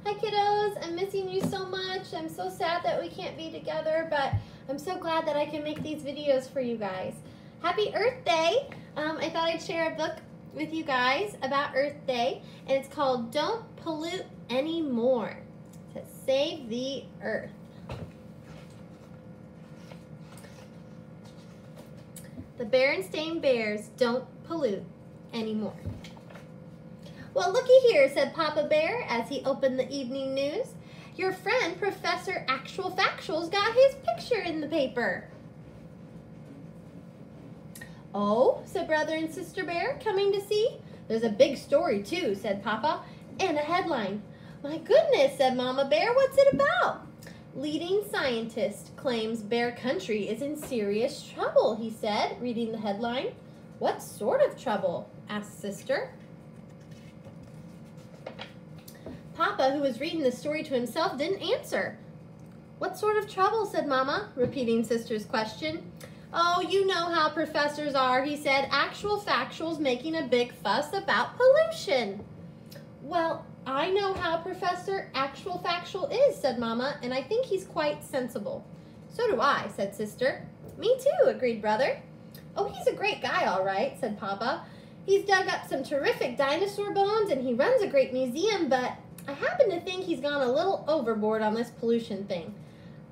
Hi kiddos, I'm missing you so much. I'm so sad that we can't be together, but I'm so glad that I can make these videos for you guys. Happy Earth Day! I thought I'd share a book with you guys about Earth Day, and it's called Don't Pollute Anymore, to save the Earth. The Berenstain Bears don't pollute anymore. Well, looky here, said Papa Bear as he opened the evening news. Your friend, Professor Actual Factual's got his picture in the paper. Oh, said Brother and Sister Bear, coming to see? There's a big story too, said Papa, and a headline. My goodness, said Mama Bear, what's it about? Leading scientist claims Bear Country is in serious trouble, he said, reading the headline. What sort of trouble? Asked Sister. Papa, who was reading the story to himself, didn't answer. What sort of trouble, said Mama, repeating Sister's question. Oh, you know how professors are, he said. Actual Factual's making a big fuss about pollution. Well, I know how Professor Actual Factual is, said Mama, and I think he's quite sensible. So do I, said Sister. Me too, agreed Brother. Oh, he's a great guy, all right, said Papa. He's dug up some terrific dinosaur bones and he runs a great museum, but I happen to think he's gone a little overboard on this pollution thing.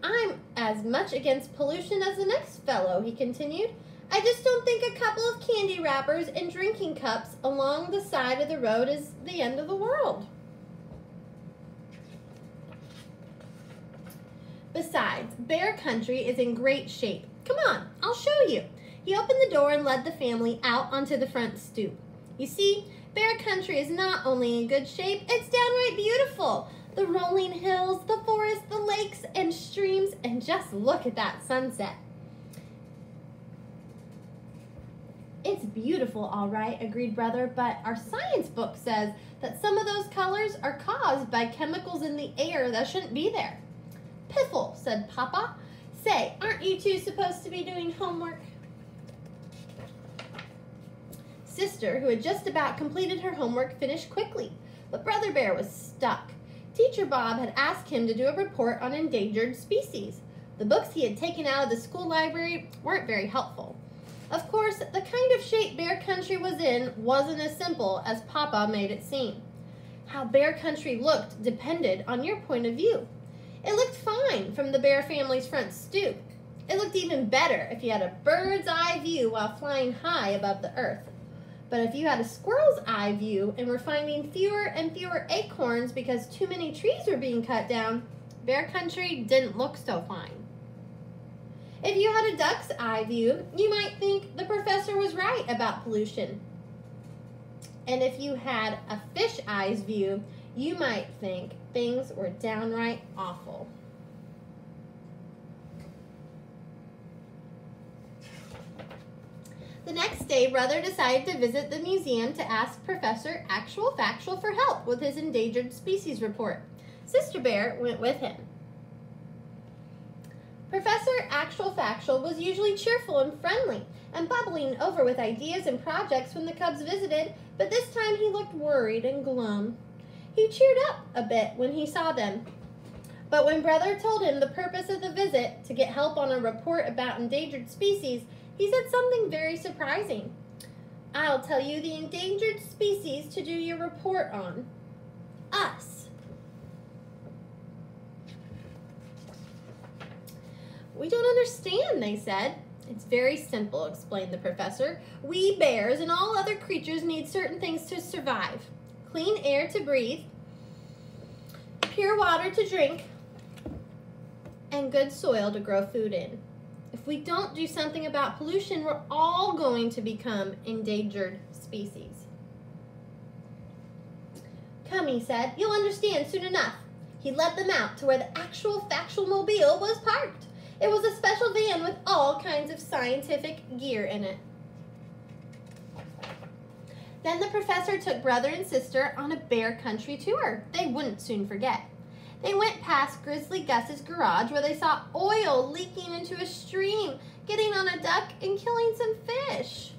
I'm as much against pollution as the next fellow, he continued. I just don't think a couple of candy wrappers and drinking cups along the side of the road is the end of the world. Besides, Bear Country is in great shape. Come on, I'll show you. He opened the door and led the family out onto the front stoop. You see, Bear Country is not only in good shape, it's downright beautiful. The rolling hills, the forest, the lakes, and streams, and just look at that sunset. It's beautiful, all right, agreed Brother, but our science book says that some of those colors are caused by chemicals in the air that shouldn't be there. Piffle, said Papa. Say, aren't you two supposed to be doing homework? Sister, who had just about completed her homework, finished quickly, but Brother Bear was stuck. Teacher Bob had asked him to do a report on endangered species. The books he had taken out of the school library weren't very helpful. Of course, the kind of shape Bear Country was in wasn't as simple as Papa made it seem. How Bear Country looked depended on your point of view. It looked fine from the Bear family's front stoop. It looked even better if you had a bird's eye view while flying high above the earth. But if you had a squirrel's eye view and were finding fewer and fewer acorns because too many trees were being cut down, Bear Country didn't look so fine. If you had a duck's eye view, you might think the professor was right about pollution. And if you had a fish eye's view, you might think things were downright awful. The next day, Brother decided to visit the museum to ask Professor Actual Factual for help with his endangered species report. Sister Bear went with him. Professor Actual Factual was usually cheerful and friendly and bubbling over with ideas and projects when the cubs visited, but this time he looked worried and glum. He cheered up a bit when he saw them. But when Brother told him the purpose of the visit, to get help on a report about endangered species, he said something very surprising. I'll tell you the endangered species to do your report on. Us. We don't understand, they said. It's very simple, explained the professor. We bears and all other creatures need certain things to survive. Clean air to breathe, pure water to drink, and good soil to grow food in. If we don't do something about pollution, we're all going to become endangered species. Come, he said, you'll understand soon enough. He led them out to where the Actual Factual mobile was parked. It was a special van with all kinds of scientific gear in it. Then the professor took Brother and Sister on a Bear Country tour they wouldn't soon forget. They went past Grizzly Gus's garage where they saw oil leaking into a stream, getting on a duck and killing some fish.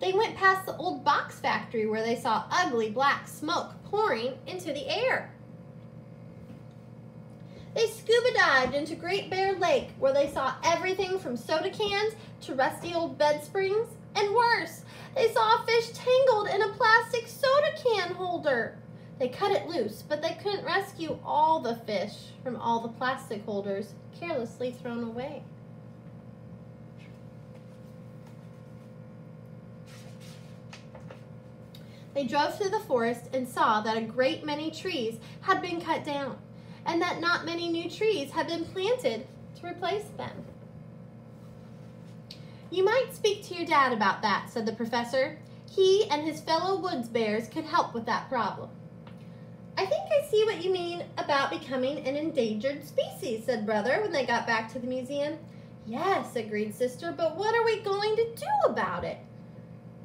They went past the old box factory where they saw ugly black smoke pouring into the air. They scuba dived into Great Bear Lake where they saw everything from soda cans to rusty old bed springs. And worse, they saw a fish tangled in a plastic soda can holder. They cut it loose, but they couldn't rescue all the fish from all the plastic holders carelessly thrown away. They drove through the forest and saw that a great many trees had been cut down, and that not many new trees had been planted to replace them. "You might speak to your dad about that," said the professor. "He and his fellow woods bears could help with that problem." "I think I see what you mean about becoming an endangered species," said Brother when they got back to the museum. "Yes," agreed Sister, "but what are we going to do about it?"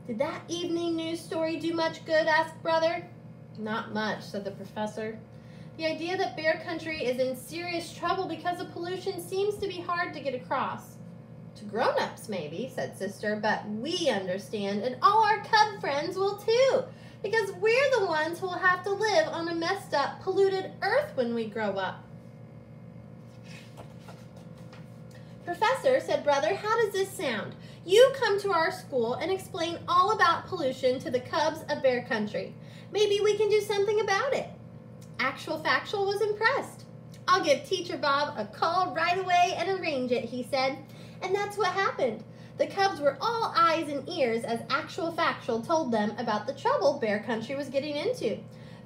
"Did that evening news story do much good?" asked Brother. "Not much," said the professor. "The idea that bear country is in serious trouble because of pollution seems to be hard to get across." "To grown-ups, maybe," said Sister, "but we understand, and all our cub friends will too, because we're the ones who will have to live on a messed up, polluted earth when we grow up." "Professor," said Brother, "how does this sound? You come to our school and explain all about pollution to the cubs of bear country. Maybe we can do something about it." Actual Factual was impressed. "I'll give Teacher Bob a call right away and arrange it," he said. And that's what happened. The cubs were all eyes and ears as Actual Factual told them about the trouble bear country was getting into.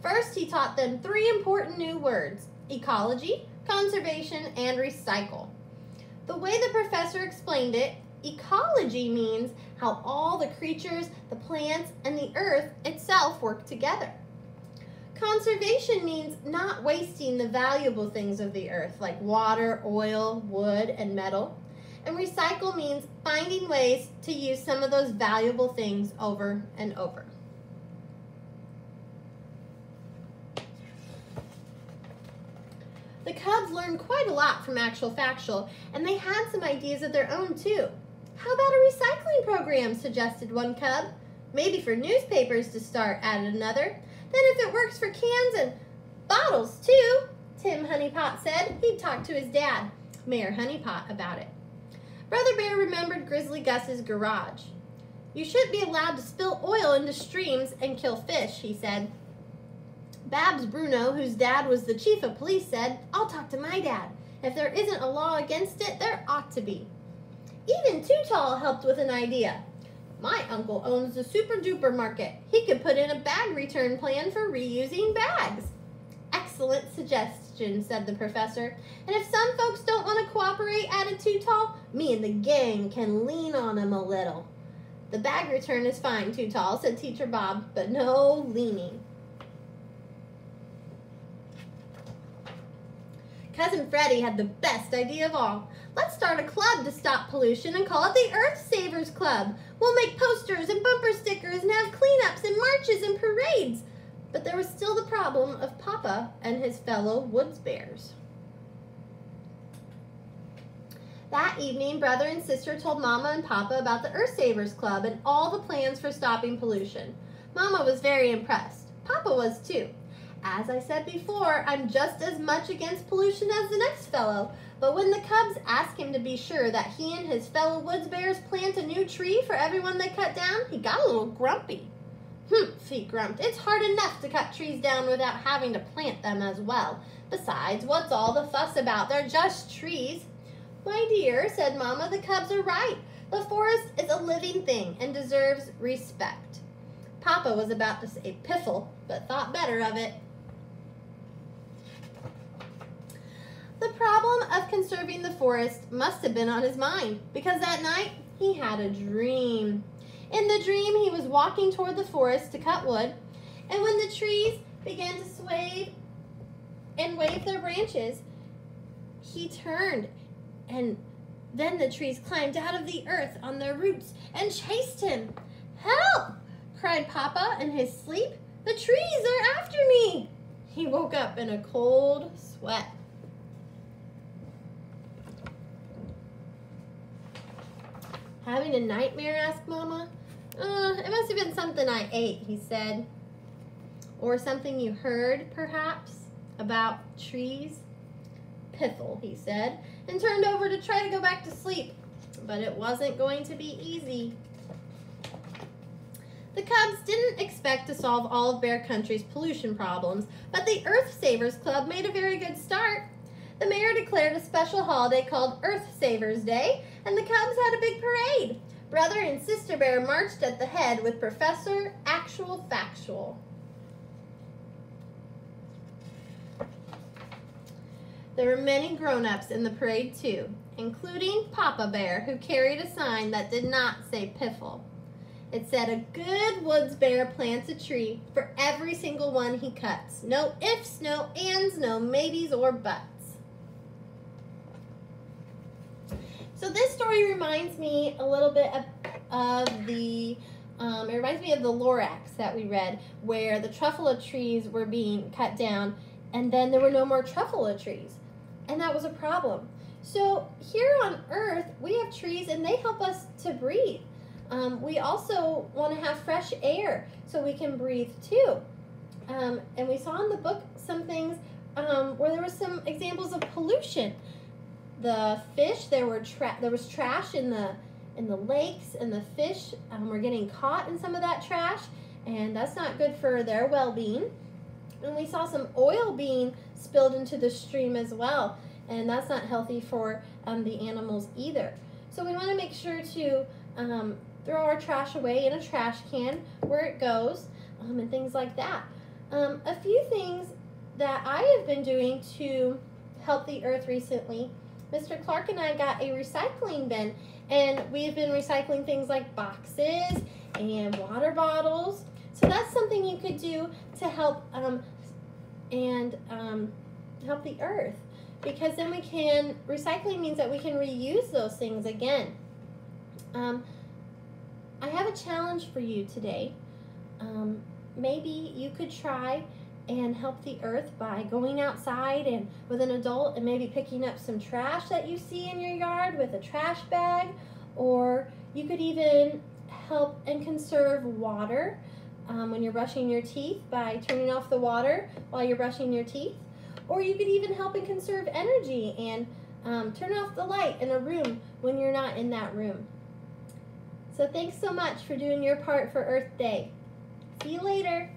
First, he taught them 3 important new words: ecology, conservation, and recycle. The way the professor explained it, ecology means how all the creatures, the plants, and the earth itself work together. Conservation means not wasting the valuable things of the earth like water, oil, wood, and metal. And recycle means finding ways to use some of those valuable things over and over. The cubs learned quite a lot from Actual Factual, and they had some ideas of their own too. "How about a recycling program?" suggested one cub. "Maybe for newspapers to start," added another. "Then if it works for cans and bottles too," Tim Honeypot said. He'd talked to his dad, Mayor Honeypot, about it. Brother Bear remembered Grizzly Gus's garage. "You shouldn't be allowed to spill oil into streams and kill fish," he said. Babs Bruno, whose dad was the chief of police, said, "I'll talk to my dad. If there isn't a law against it, there ought to be." Even Too Tall helped with an idea. "My uncle owns the Super Duper Market. He could put in a bag return plan for reusing bags." "Excellent suggestion," said the professor. "And if some folks don't want to cooperate," added Too Tall, "me and the gang can lean on them a little." "The bag return is fine, Too Tall," said Teacher Bob, "but no leaning." Cousin Freddie had the best idea of all. "Let's start a club to stop pollution and call it the Earth Savers Club. We'll make posters and bumper stickers and have cleanups and marches and parades." But there was still the problem of Papa and his fellow woods bears. That evening, Brother and Sister told Mama and Papa about the Earth Savers Club and all the plans for stopping pollution. Mama was very impressed. Papa was too. "As I said before, I'm just as much against pollution as the next fellow, but when the cubs asked him to be sure that he and his fellow woods bears plant a new tree for everyone they cut down, he got a little grumpy." "Humph," he grumped. "It's hard enough to cut trees down without having to plant them as well. Besides, what's all the fuss about? They're just trees." "My dear," said Mama, "the cubs are right. The forest is a living thing and deserves respect." Papa was about to say piffle, but thought better of it. The problem of conserving the forest must have been on his mind, because that night he had a dream. In the dream, he was walking toward the forest to cut wood, and when the trees began to sway and wave their branches, he turned, and then the trees climbed out of the earth on their roots and chased him. "Help!" cried Papa in his sleep. "The trees are after me!" He woke up in a cold sweat. "Having a nightmare?" asked Mama. It must have been something I ate, he said. Or something you heard, perhaps, about trees. Piffle, he said, and turned over to try to go back to sleep. But it wasn't going to be easy. The Cubs didn't expect to solve all of Bear Country's pollution problems, but the Earth Savers Club made a very good start. The mayor declared a special holiday called Earth Savers Day, and the Cubs had a big parade. Brother and Sister Bear marched at the head with Professor Actual Factual. There were many grown-ups in the parade too, including Papa Bear, who carried a sign that did not say Piffle. It said, "A good woods bear plants a tree for every single one he cuts. No ifs, no ands, no maybes or buts." So this story reminds me a little bit of the it reminds me of the Lorax that we read, where the truffula trees were being cut down, and then there were no more truffula trees, and that was a problem. So here on Earth, we have trees, and they help us to breathe. We also want to have fresh air so we can breathe too. And we saw in the book some things where there were some examples of pollution. The fish, there was trash in the lakes, and the fish were getting caught in some of that trash, and that's not good for their well-being. And we saw some oil being spilled into the stream as well, and that's not healthy for the animals either. So we want to make sure to throw our trash away in a trash can where it goes, and things like that. A few things that I have been doing to help the earth recently. Mr. Clark and I got a recycling bin, and we've been recycling things like boxes and water bottles. So that's something you could do to help help the earth, because then recycling means that we can reuse those things again. I have a challenge for you today. Maybe you could try and help the earth by going outside and with an adult and maybe picking up some trash that you see in your yard with a trash bag, or you could even help and conserve water when you're brushing your teeth by turning off the water while you're brushing your teeth, or you could even help and conserve energy and turn off the light in a room when you're not in that room. So thanks so much for doing your part for Earth Day. See you later.